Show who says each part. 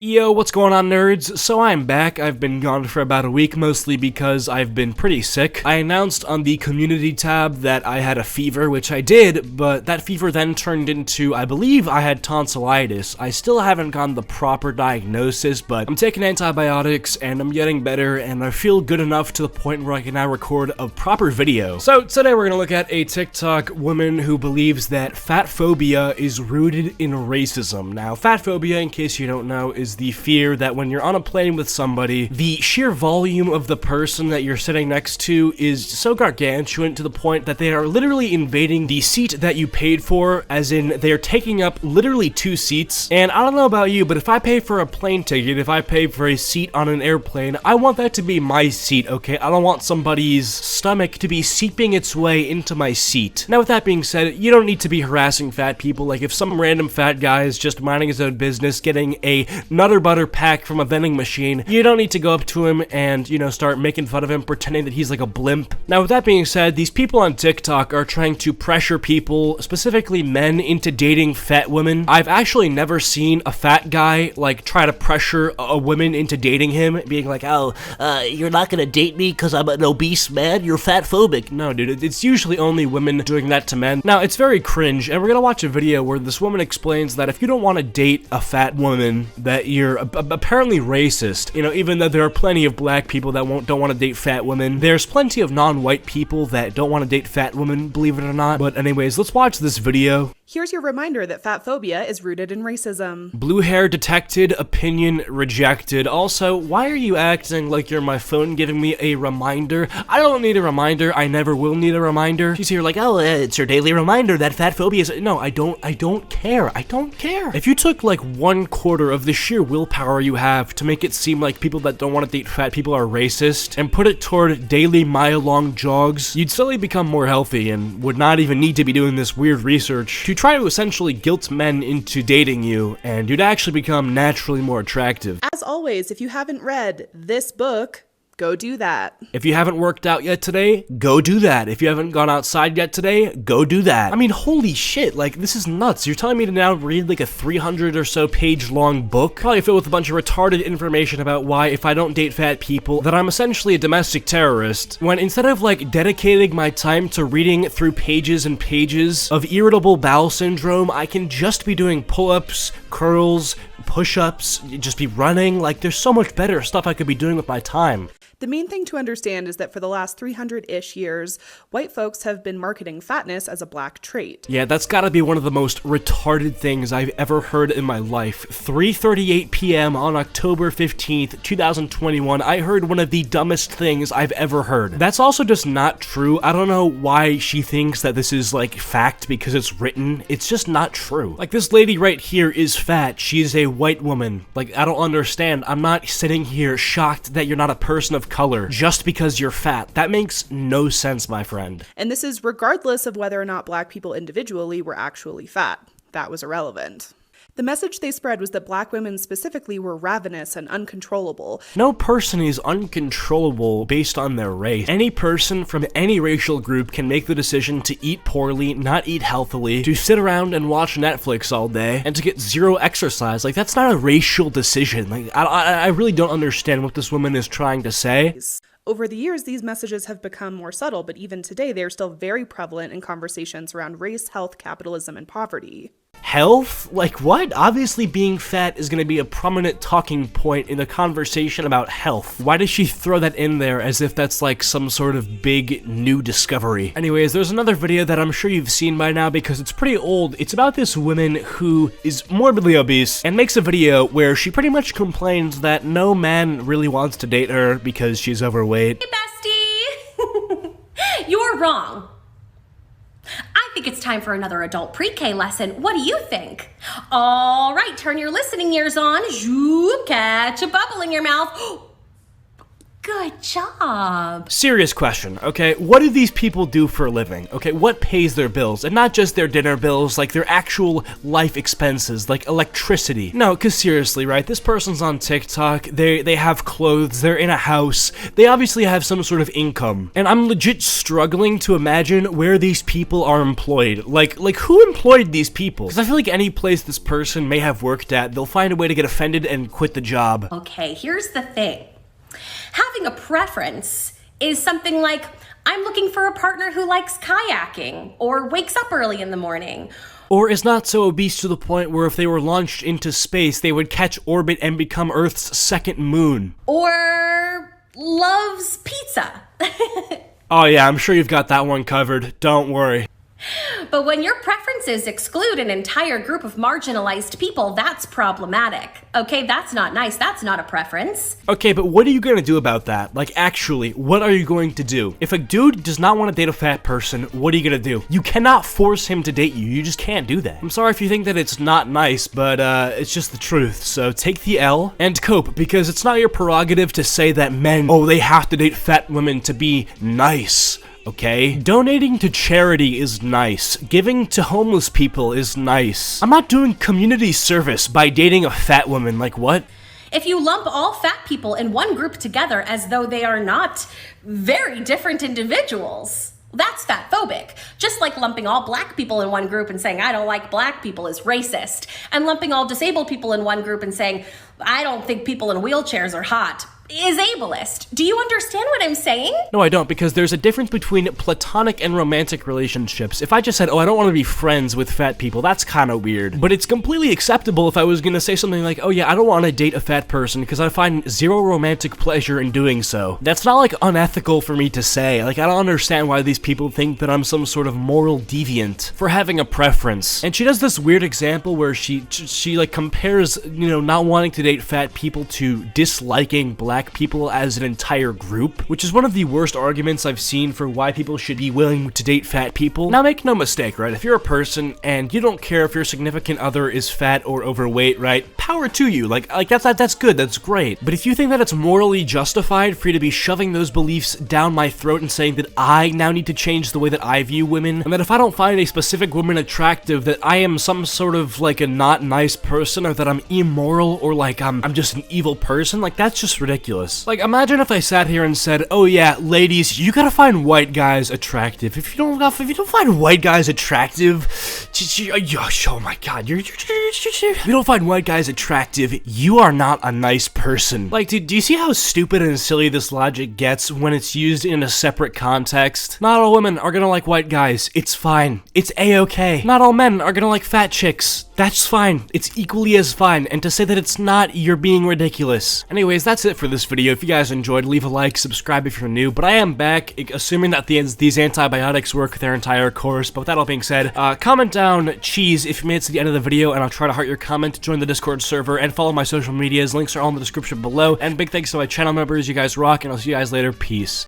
Speaker 1: Yo, what's going on, nerds? So I'm back. I've been gone for about a week, mostly because I've been pretty sick. I announced on the community tab that I had a fever, which I did, but that fever then turned into, I believe I had tonsillitis. I still haven't gotten the proper diagnosis, but I'm taking antibiotics and I'm getting better, and I feel good enough to the point where I can now record a proper video. So today we're gonna look at a TikTok woman who believes that fatphobia is rooted in racism. Now, fatphobia, in case you don't know, is the fear that when you're on a plane with somebody, the sheer volume of the person that you're sitting next to is so gargantuan to the point that they are literally invading the seat that you paid for, as in they're taking up literally 2 seats. And I don't know about you, but if I pay for a plane ticket, if I pay for a seat on an airplane, I want that to be my seat, okay? I don't want somebody's stomach to be seeping its way into my seat. Now, with that being said, you don't need to be harassing fat people. Like, if some random fat guy is just minding his own business, getting a Nutter Butter pack from a vending machine, you don't need to go up to him and, start making fun of him, pretending that he's like a blimp. Now, with that being said, these people on TikTok are trying to pressure people, specifically men, into dating fat women. I've actually never seen a fat guy, like, try to pressure a woman into dating him, being like, oh, you're not gonna date me because I'm an obese man? You're fatphobic. No, dude, it's usually only women doing that to men. Now, it's very cringe, and we're gonna watch a video where this woman explains that if you don't want to date a fat woman, that you're apparently racist. Even though there are plenty of black people that don't want to date fat women, there's plenty of non-white people that don't want to date fat women, believe it or not. But anyways, let's watch this video.
Speaker 2: Here's your reminder that fatphobia is rooted in racism.
Speaker 1: Blue hair detected, opinion rejected. Also, why are you acting like you're my phone giving me a reminder? I don't need a reminder. I never will need a reminder. She's here like, oh, it's your daily reminder that fatphobia is... No, I don't care. I don't care. If you took like 1/4 of the sheer willpower you have to make it seem like people that don't want to date fat people are racist and put it toward daily mile-long jogs, you'd slowly become more healthy and would not even need to be doing this weird research to try to essentially guilt men into dating you, and you'd actually become naturally more attractive.
Speaker 2: As always, if you haven't read this book, go do that.
Speaker 1: If you haven't worked out yet today, go do that. If you haven't gone outside yet today, go do that. I mean, holy shit, like, this is nuts. You're telling me to now read like a 300 or so page long book, probably filled with a bunch of retarded information about why, if I don't date fat people, that I'm essentially a domestic terrorist, when instead of like dedicating my time to reading through pages and pages of irritable bowel syndrome, I can just be doing pull-ups, curls, push-ups, just be running. Like, there's so much better stuff I could be doing with my time.
Speaker 2: The main thing to understand is that for the last 300-ish years, white folks have been marketing fatness as a black trait.
Speaker 1: Yeah, that's gotta be one of the most retarded things I've ever heard in my life. 3:38 p.m. on October 15th, 2021, I heard one of the dumbest things I've ever heard. That's also just not true. I don't know why she thinks that this is, like, fact because it's written. It's just not true. Like, this lady right here is fat. She is a white woman. Like, I don't understand. I'm not sitting here shocked that you're not a person of color just because you're fat. That makes no sense, my friend.
Speaker 2: And this is regardless of whether or not black people individually were actually fat. That was irrelevant. The message they spread was that black women specifically were ravenous and uncontrollable.
Speaker 1: No person is uncontrollable based on their race. Any person from any racial group can make the decision to eat poorly, not eat healthily, to sit around and watch Netflix all day, and to get zero exercise. Like, that's not a racial decision. Like, I really don't understand what this woman is trying to say.
Speaker 2: Over the years, these messages have become more subtle, but even today, they are still very prevalent in conversations around race, health, capitalism, and poverty.
Speaker 1: Health? Like what? Obviously being fat is going to be a prominent talking point in the conversation about health. Why does she throw that in there as if that's like some sort of big new discovery? Anyways, there's another video that I'm sure you've seen by now because it's pretty old. It's about this woman who is morbidly obese and makes a video where she pretty much complains that no man really wants to date her because she's overweight.
Speaker 3: Hey, bestie! You're wrong. I think it's time for another adult pre-K lesson. What do you think? All right, turn your listening ears on. Zoop, catch a bubble in your mouth. Good Good job.
Speaker 1: Serious question, okay? What do these people do for a living? Okay, what pays their bills? And not just their dinner bills, like their actual life expenses, like electricity. No, because seriously, right? This person's on TikTok, they have clothes, they're in a house, they obviously have some sort of income. And I'm legit struggling to imagine where these people are employed. Like who employed these people? Because I feel like any place this person may have worked at, they'll find a way to get offended and quit the job.
Speaker 3: Okay, here's the thing. Having a preference is something like, I'm looking for a partner who likes kayaking or wakes up early in the morning.
Speaker 1: Or is not so obese to the point where if they were launched into space, they would catch orbit and become Earth's second moon.
Speaker 3: Or loves pizza.
Speaker 1: Oh yeah, I'm sure you've got that one covered. Don't worry.
Speaker 3: But when your preferences exclude an entire group of marginalized people, that's problematic. Okay, that's not nice. That's not a preference.
Speaker 1: Okay, but what are you gonna do about that? Like, actually, what are you going to do? If a dude does not want to date a fat person, what are you gonna do? You cannot force him to date you. You just can't do that. I'm sorry if you think that it's not nice, but it's just the truth. So take the L and cope, because it's not your prerogative to say that men, oh, they have to date fat women to be nice. Okay? Donating to charity is nice. Giving to homeless people is nice. I'm not doing community service by dating a fat woman, like what?
Speaker 3: If you lump all fat people in one group together as though they are not very different individuals, that's fatphobic. Just like lumping all black people in one group and saying, I don't like black people is racist. And lumping all disabled people in one group and saying, I don't think people in wheelchairs are hot, is ableist. Do you understand what I'm saying?
Speaker 1: No, I don't, because there's a difference between platonic and romantic relationships. If I just said, oh, I don't want to be friends with fat people, that's kind of weird. But it's completely acceptable if I was gonna say something like, oh yeah, I don't want to date a fat person because I find zero romantic pleasure in doing so. That's not, like, unethical for me to say. Like, I don't understand why these people think that I'm some sort of moral deviant for having a preference. And she does this weird example where she like, compares, you know, not wanting to date fat people to disliking black people as an entire group, which is one of the worst arguments I've seen for why people should be willing to date fat people. Now make no mistake, right? If you're a person and you don't care if your significant other is fat or overweight, right? Power to you. Like that's good, that's great. But if you think that it's morally justified for you to be shoving those beliefs down my throat and saying that I now need to change the way that I view women, and that if I don't find a specific woman attractive, that I am some sort of like a not nice person, or that I'm immoral, or like I'm just an evil person, like that's just ridiculous. Like, imagine if I sat here and said, oh yeah, ladies, you gotta find white guys attractive. If you don't find white guys attractive, oh my god, if you don't find white guys attractive, you are not a nice person. Like, do you see how stupid and silly this logic gets when it's used in a separate context? Not all women are gonna like white guys. It's fine. It's a-okay. Not all men are gonna like fat chicks. That's fine. It's equally as fine. And to say that it's not, you're being ridiculous. Anyways, that's it for this video. If you guys enjoyed, leave a like, subscribe if you're new. But I am back, assuming that these antibiotics work their entire course. But with that all being said, comment down cheese if you made it to the end of the video, and I'll try to heart your comment, join the Discord server, and follow my social medias. Links are all in the description below. And big thanks to my channel members. You guys rock, and I'll see you guys later. Peace.